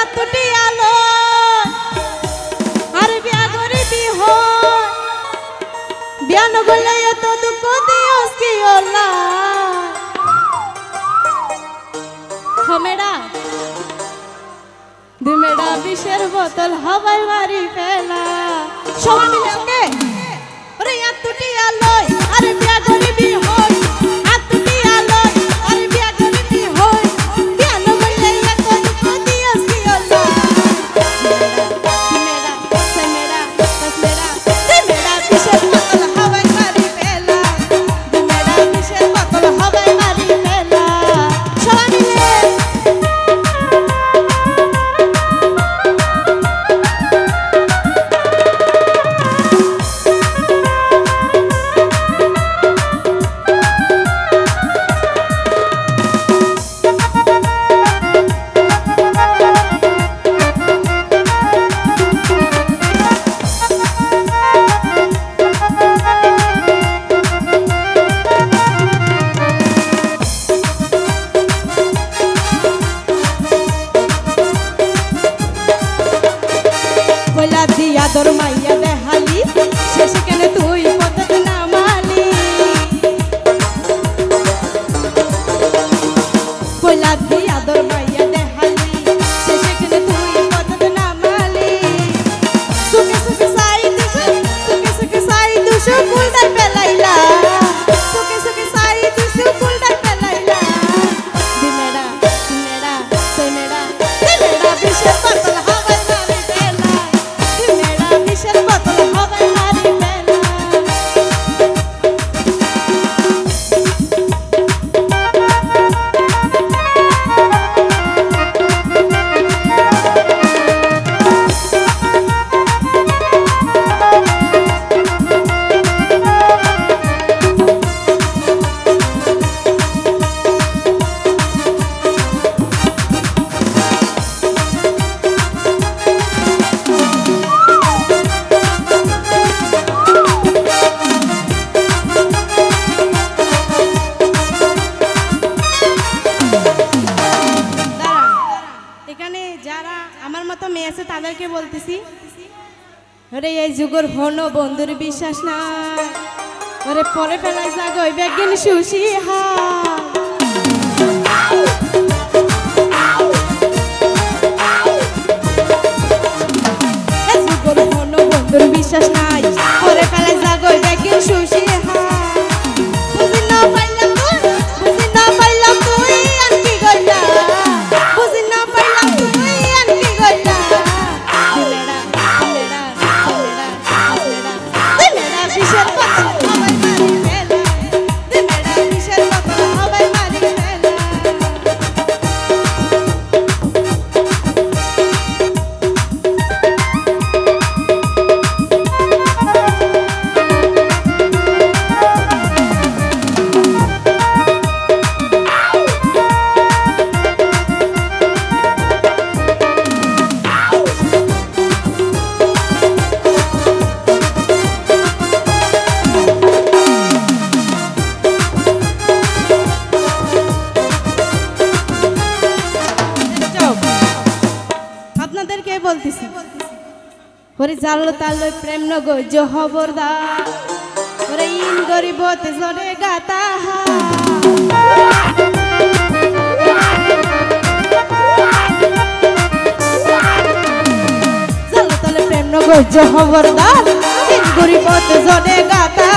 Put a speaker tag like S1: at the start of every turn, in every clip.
S1: এতটি আলো আর বিয়া গরিবি হয় বিয়া নগলে এত দুঃখ দিওস কি ওলা হমেরা দিমেরা বিষের বোতল হাওয়ায় মারি ফেলা সবাই মিলে ওকে ওরে এতটি আলো আর বিয়া গরিবি হয় এতটি আলো আর বিয়া গরিবি হয় বিয়া নগলে এত দুঃখ দিওস কি ওলা দিমেরা সেমেরা তসমেরা দিমেরা বিষের বোতল হাওয়ায় মারি ফেলা দিমেরা বিষের বোতল হাওয়ায় মারি ফেলা সবাই মিলে আদর মাইয়া দেখালি শেষে কেন তুই পথে নামালি কইলা দি আদর মাইয়া দেখালি শেষে কেন তুই পথে নামালি সুখে সুখে সাই দুশো ফুলটাই পেলাইলা সুখে সুখে সাই দুশো ফুলটাই পেলাইলা দিমেরা দিমেরা সেমেরা দিমেরা বিষের বোতল হাওয়ায় মারি ফেলা দিমেরা বিষের বোতল হাওয়ায় মারি ফেলা তাদেরকে বলতেছি ওরে এই যুগের হনো বন্ধুর বিশ্বাস না ওরে পরে ফেলাই জাগই বেগিন সুশি হা এই যুগের হনো বন্ধুর বিশ্বাস নাই পরে ফেলাই জাগই বেগিন সুশি হা বুঝি না পাইলাম তুই আর কি কইলা বুঝি না পাইলাম তুই আর কি কইলা বিষের বোতল হাওয়ায় মারি ফেলা দিমেরা বিষের বোতল হাওয়ায় মারি ফেলা আপনাদেরকে বলতেছি ওরে জালো তালো প্রেম নগজ খবরদার ওরে ইন গরিবতে জরে গাতা জালো তালো প্রেম নগজ খবরদার ইন গরিবতে জরে গাতা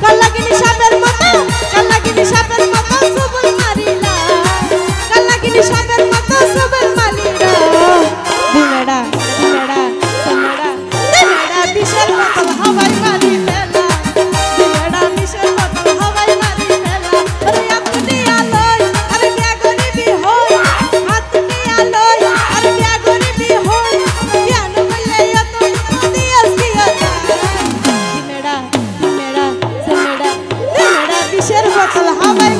S1: কালাগিনি সাপের মতো সবল মারিলা কালাগিনি সাপের মতো সবল মারিলা দিমেরা দিমেরা সেমেরা দিমেরা বিষের বোতল হাওয়ায় মারি ফেলা দিমেরা বিষের বোতল হাওয়ায় মারি ফেলা ওরে এতটি আলো আর বিয়া গরিবি হয় এতটি আলো আর বিয়া গরিবি হয় বিয়া নগলে এত দুঃখ দিওস কি ওলা দিমেরা দিমেরা সেমেরা দিমেরা বিষের বোতল হাওয়ায়